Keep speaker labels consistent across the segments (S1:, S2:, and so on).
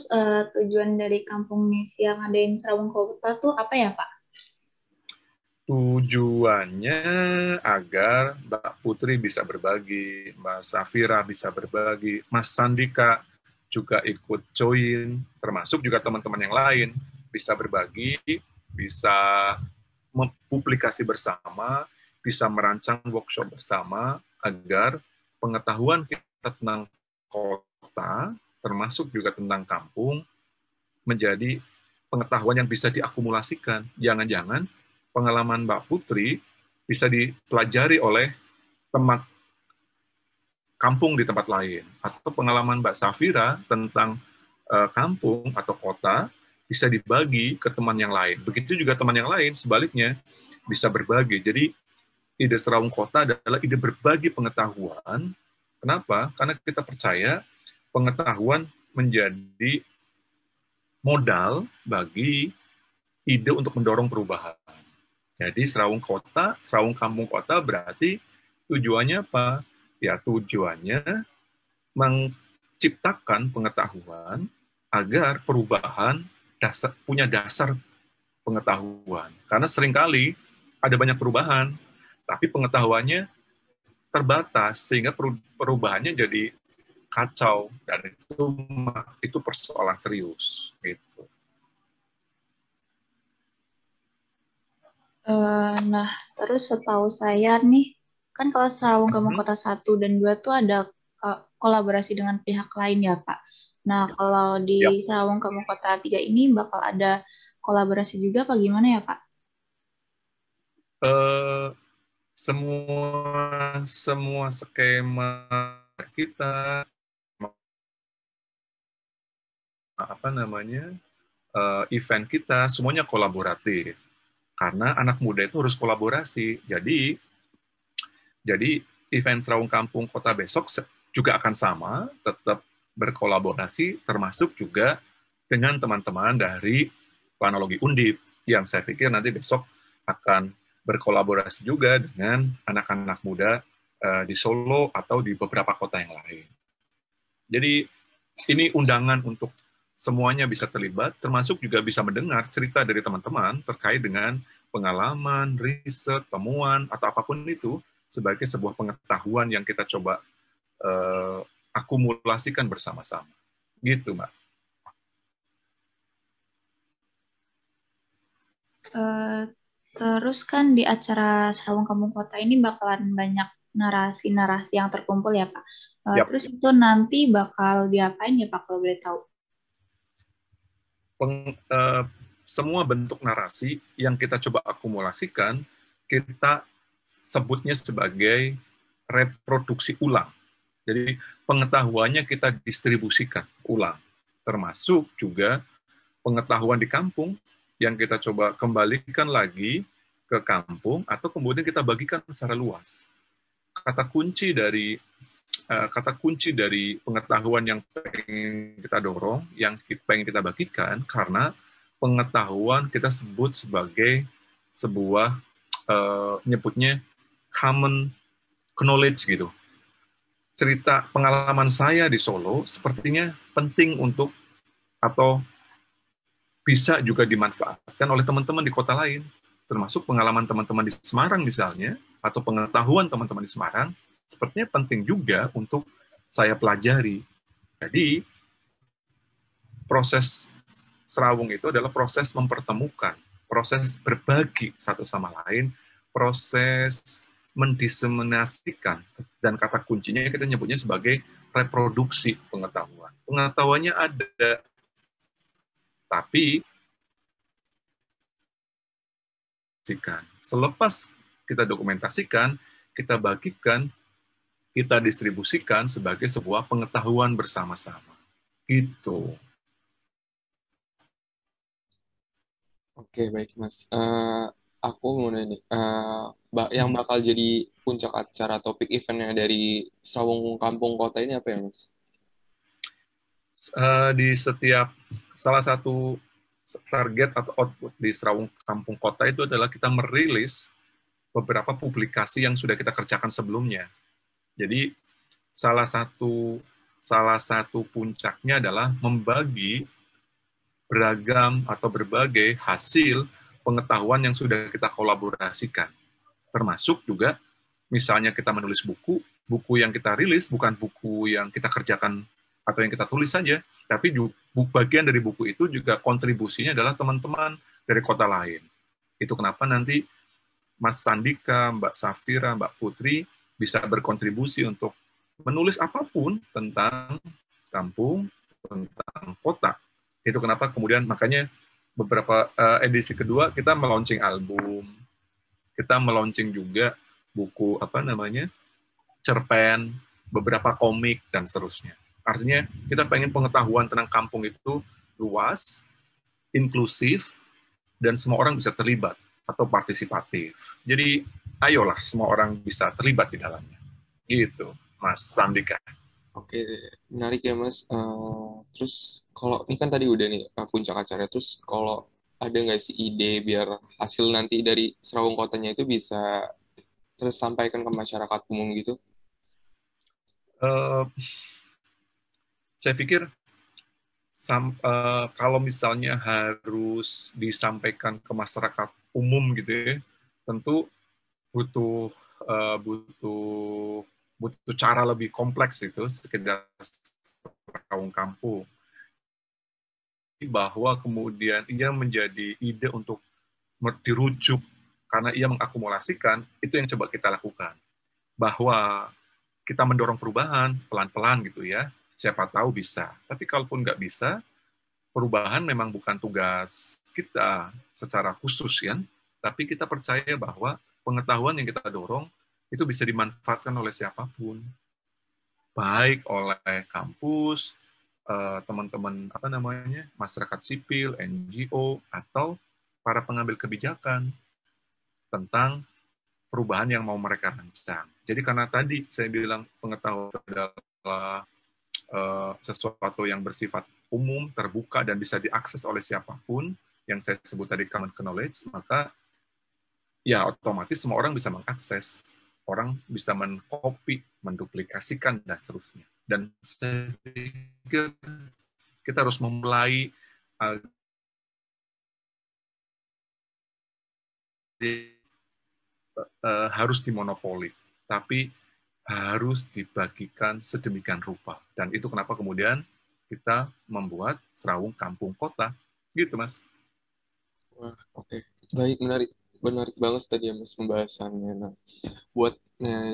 S1: terus tujuan dari kampung misi yang ngadain Serawung Kota tuh apa ya, Pak?
S2: Tujuannya agar Mbak Putri bisa berbagi, Mbak Safira bisa berbagi, Mas Sandika juga ikut join, termasuk juga teman-teman yang lain bisa berbagi, bisa mempublikasi bersama, bisa merancang workshop bersama, agar pengetahuan kita tentang kota, termasuk juga tentang kampung, menjadi pengetahuan yang bisa diakumulasikan. Jangan-jangan pengalaman Mbak Putri bisa dipelajari oleh teman kampung di tempat lain, atau pengalaman Mbak Safira tentang kampung atau kota bisa dibagi ke teman yang lain. Begitu juga teman yang lain sebaliknya bisa berbagi. Jadi ide Serawung Kota adalah ide berbagi pengetahuan. Kenapa? Karena kita percaya pengetahuan menjadi modal bagi ide untuk mendorong perubahan. Jadi Serawung Kota, Serawung Kampung Kota berarti tujuannya apa? Ya tujuannya menciptakan pengetahuan agar perubahan punya dasar pengetahuan. Karena seringkali ada banyak perubahan, tapi pengetahuannya terbatas sehingga perubahannya jadi kacau, dan itu persoalan serius gitu.
S1: Nah, terus setahu saya nih, kan kalau Serawung Kampung
S2: Mhm.
S1: Kota 1 dan 2 tuh ada kolaborasi dengan pihak lain ya, Pak. Nah, kalau di
S2: Ya,
S1: Serawung Kampung Kota 3 ini bakal ada kolaborasi juga apa gimana ya, Pak?
S2: eh, semua semua skema kita, apa namanya, event kita semuanya kolaboratif karena anak muda itu harus kolaborasi. Jadi event Serawung Kampung Kota besok juga akan sama, tetap berkolaborasi, termasuk juga dengan teman-teman dari Planologi Undip, yang saya pikir nanti besok akan berkolaborasi juga dengan anak-anak muda di Solo atau di beberapa kota yang lain. Jadi ini undangan untuk semuanya bisa terlibat, termasuk juga bisa mendengar cerita dari teman-teman terkait dengan pengalaman, riset, temuan, atau apapun itu sebagai sebuah pengetahuan yang kita coba akumulasikan bersama-sama. Gitu, Mbak.
S1: Eh, Terus kan di acara Serawung Kampung Kota ini bakalan banyak narasi-narasi yang terkumpul ya, Pak.
S2: Yap.
S1: Terus itu nanti bakal diapain ya, Pak, kalau boleh tahu?
S2: Semua bentuk narasi yang kita coba akumulasikan, kita sebutnya sebagai reproduksi ulang. Jadi pengetahuannya kita distribusikan ulang, termasuk juga pengetahuan di kampung yang kita coba kembalikan lagi ke kampung atau kemudian kita bagikan secara luas. Kata kunci dari pengetahuan yang pengen kita dorong, yang pengen kita bagikan, karena pengetahuan kita sebut sebagai sebuah nyebutnya common knowledge gitu. Cerita pengalaman saya di Solo sepertinya penting untuk atau bisa juga dimanfaatkan oleh teman-teman di kota lain, termasuk pengalaman teman-teman di Semarang misalnya, atau pengetahuan teman-teman di Semarang, sepertinya penting juga untuk saya pelajari. Jadi, proses Serawung itu adalah proses mempertemukan, proses berbagi satu sama lain, proses mendiseminasikan, dan kata kuncinya kita nyebutnya sebagai reproduksi pengetahuan. Pengetahuannya ada, tapi selepas kita dokumentasikan, kita bagikan, kita distribusikan sebagai sebuah pengetahuan bersama-sama. Gitu.
S3: Oke, baik Mas. Aku mau nanya nih, yang bakal jadi puncak acara topik eventnya dari Sawung Kampung Kota ini apa ya Mas?
S2: Di setiap salah satu target atau output di Serawung Kampung Kota itu adalah kita merilis beberapa publikasi yang sudah kita kerjakan sebelumnya. Jadi salah satu salah satu puncaknya adalah membagi beragam atau berbagai hasil pengetahuan yang sudah kita kolaborasikan. Termasuk juga misalnya kita menulis buku, buku yang kita rilis bukan buku yang kita kerjakan atau yang kita tulis saja, tapi bagian dari buku itu juga kontribusinya adalah teman-teman dari kota lain. Itu kenapa nanti Mas Sandika, Mbak Safira, Mbak Putri bisa berkontribusi untuk menulis apapun tentang kampung, tentang kota. Itu kenapa kemudian makanya beberapa edisi kedua kita melaunching album, kita melaunching juga buku cerpen, beberapa komik dan seterusnya. Artinya kita pengen pengetahuan tentang kampung itu luas, inklusif, dan semua orang bisa terlibat atau partisipatif. Jadi ayolah semua orang bisa terlibat di dalamnya. Gitu, Mas Sandika.
S3: Oke, menarik ya Mas. Terus kalau ini kan tadi udah nih puncak acara. Terus kalau ada nggak sih ide biar hasil nanti dari Serawung Kotanya itu bisa tersampaikan ke masyarakat umum gitu?
S2: Saya pikir kalau misalnya harus disampaikan ke masyarakat umum gitu ya, tentu butuh cara lebih kompleks itu sekedar Serawung Kampung. Bahwa kemudian ia menjadi ide untuk dirujuk karena ia mengakumulasikan, itu yang coba kita lakukan. Bahwa kita mendorong perubahan pelan-pelan gitu ya, siapa tahu bisa. Tapi kalaupun nggak bisa, perubahan memang bukan tugas kita secara khusus kan, tapi kita percaya bahwa pengetahuan yang kita dorong itu bisa dimanfaatkan oleh siapapun, baik oleh kampus, teman-teman masyarakat sipil, NGO, atau para pengambil kebijakan tentang perubahan yang mau mereka rancang. Jadi karena tadi saya bilang pengetahuan adalah sesuatu yang bersifat umum, terbuka, dan bisa diakses oleh siapapun, yang saya sebut tadi common knowledge, maka ya otomatis semua orang bisa mengakses. Orang bisa mengcopy, menduplikasikan, dan seterusnya. Dan saya pikir kita harus memulai harus dimonopoli, tapi harus dibagikan sedemikian rupa. Dan itu kenapa kemudian kita membuat Serawung Kampung Kota. Gitu, Mas.
S3: Wah, oke. Baik, menarik. Menarik banget tadi ya, Mas, pembahasannya. Nah,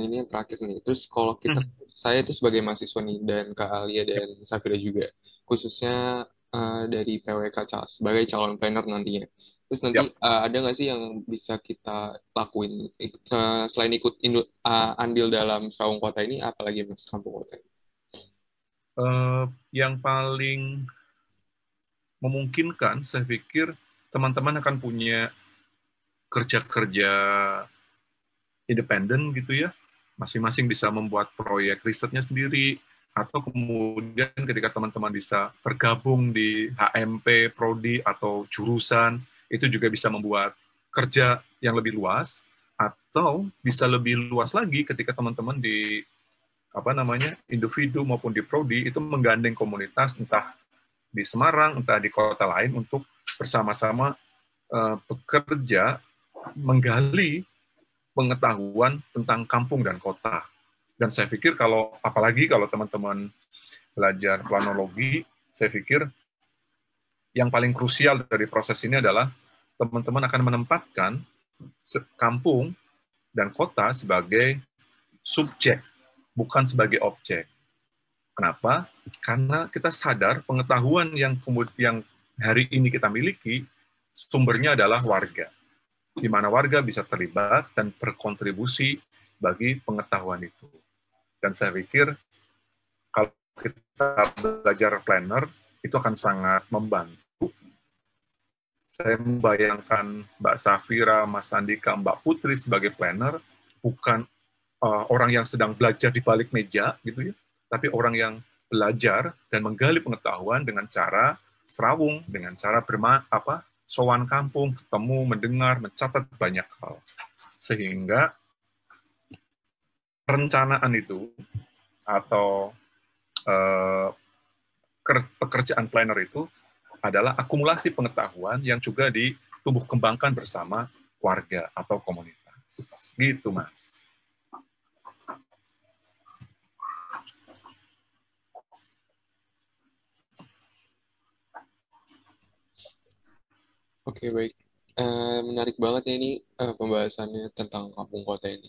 S3: ini yang terakhir nih. Terus kalau saya itu sebagai mahasiswa nih, dan Kak Alia dan Safira juga, khususnya dari PWK sebagai calon planner nantinya. Terus nanti ada nggak sih yang bisa kita lakuin selain ikut andil dalam Serawung Kota ini, apalagi Mas, Kampung Kota ini?
S2: Yang paling memungkinkan, saya pikir teman-teman akan punya kerja-kerja independen gitu ya, masing-masing bisa membuat proyek risetnya sendiri, atau kemudian ketika teman-teman bisa tergabung di HMP, Prodi, atau jurusan, itu juga bisa membuat kerja yang lebih luas, atau bisa lebih luas lagi ketika teman-teman di individu maupun di Prodi itu menggandeng komunitas, entah di Semarang, entah di kota lain, untuk bersama-sama bekerja menggali pengetahuan tentang kampung dan kota. Dan saya pikir apalagi kalau teman-teman belajar planologi, saya pikir yang paling krusial dari proses ini adalah teman-teman akan menempatkan kampung dan kota sebagai subjek, bukan sebagai objek. Kenapa? Karena kita sadar pengetahuan yang hari ini kita miliki, sumbernya adalah warga, di mana warga bisa terlibat dan berkontribusi bagi pengetahuan itu. Dan saya pikir kalau kita belajar planner, itu akan sangat membantu. Saya membayangkan Mbak Safira, Mas Sandika, Mbak Putri sebagai planner, bukan orang yang sedang belajar di balik meja, gitu ya, tapi orang yang belajar dan menggali pengetahuan dengan cara serawung, dengan cara sowan kampung, ketemu, mendengar, mencatat banyak hal. Sehingga perencanaan itu atau pekerjaan planner itu adalah akumulasi pengetahuan yang juga ditumbuh kembangkan bersama warga atau komunitas. Gitu, Mas.
S3: Oke, baik. Menarik banget ya ini pembahasannya tentang kampung kota ini.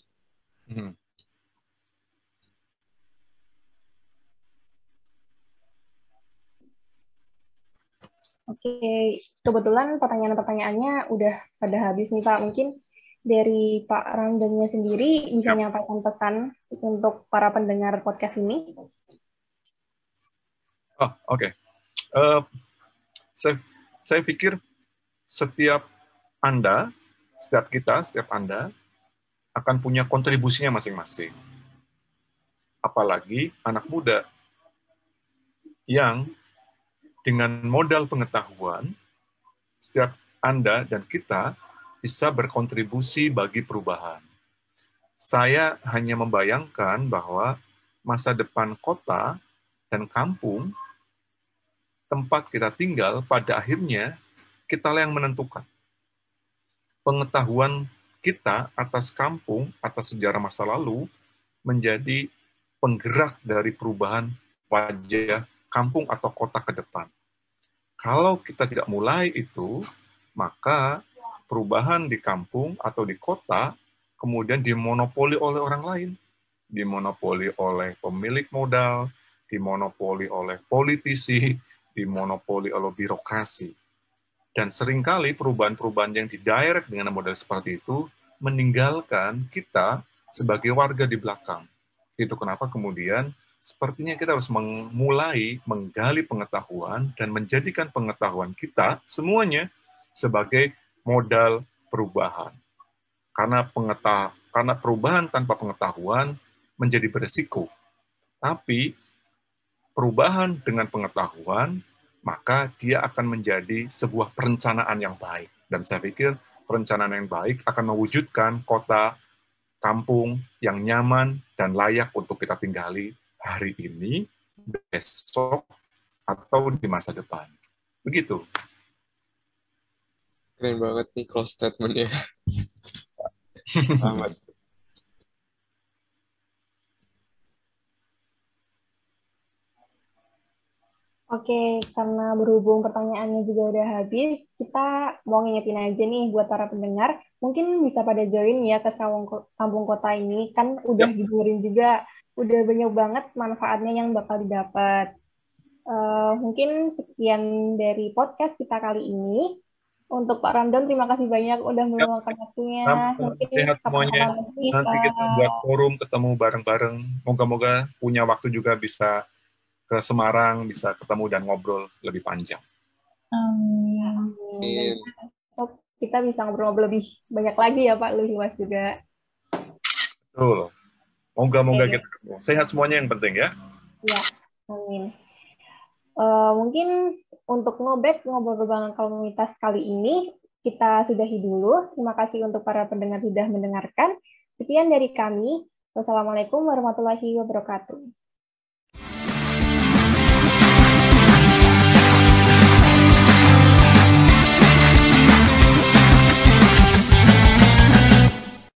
S4: Oke, kebetulan pertanyaan-pertanyaannya udah pada habis nih Pak. Mungkin dari Pak Ramdannya sendiri bisa menyampaikan pesan untuk para pendengar podcast ini.
S2: Oh, oke. Saya pikir setiap Anda akan punya kontribusinya masing-masing. Apalagi anak muda yang dengan modal pengetahuan, setiap Anda dan kita bisa berkontribusi bagi perubahan. Saya hanya membayangkan bahwa masa depan kota dan kampung, tempat kita tinggal, pada akhirnya kitalah yang menentukan. Pengetahuan kita atas kampung, atas sejarah masa lalu, menjadi penggerak dari perubahan wajah kampung atau kota ke depan. Kalau kita tidak mulai itu, maka perubahan di kampung atau di kota kemudian dimonopoli oleh orang lain. Dimonopoli oleh pemilik modal, dimonopoli oleh politisi, dimonopoli oleh birokrasi. Dan seringkali perubahan-perubahan yang didirect dengan model seperti itu meninggalkan kita sebagai warga di belakang. Itu kenapa kemudian sepertinya kita harus mulai menggali pengetahuan dan menjadikan pengetahuan kita semuanya sebagai modal perubahan. Karena perubahan tanpa pengetahuan menjadi beresiko. Tapi perubahan dengan pengetahuan, maka dia akan menjadi sebuah perencanaan yang baik. Dan saya pikir perencanaan yang baik akan mewujudkan kota, kampung yang nyaman dan layak untuk kita tinggali hari ini, besok, atau di masa depan. Begitu.
S3: Keren banget nih close statement-nya. Selamat.
S4: Oke, karena berhubung pertanyaannya juga udah habis, kita mau ngingetin aja nih buat para pendengar, mungkin bisa pada join ya ke kampung kota ini, kan udah didengerin juga, udah banyak banget manfaatnya yang bakal didapat. Mungkin sekian dari podcast kita kali ini. Untuk Pak Ramdan, terima kasih banyak udah meluangkan waktunya. Mungkin
S2: Sehat semuanya. Nanti kita buat forum, ketemu bareng-bareng. Moga-moga punya waktu juga bisa ke Semarang, bisa ketemu dan ngobrol lebih panjang.
S4: Amin. So, kita bisa ngobrol lebih banyak lagi ya Pak, lebih luas juga.
S2: Betul. Moga-moga kita ketemu. Sehat semuanya yang penting ya.
S4: Ya, amin. Mungkin untuk ngobrol bangun komunitas kali ini kita sudahi dulu. Terima kasih untuk para pendengar sudah mendengarkan. Sekian dari kami. Wassalamualaikum warahmatullahi wabarakatuh.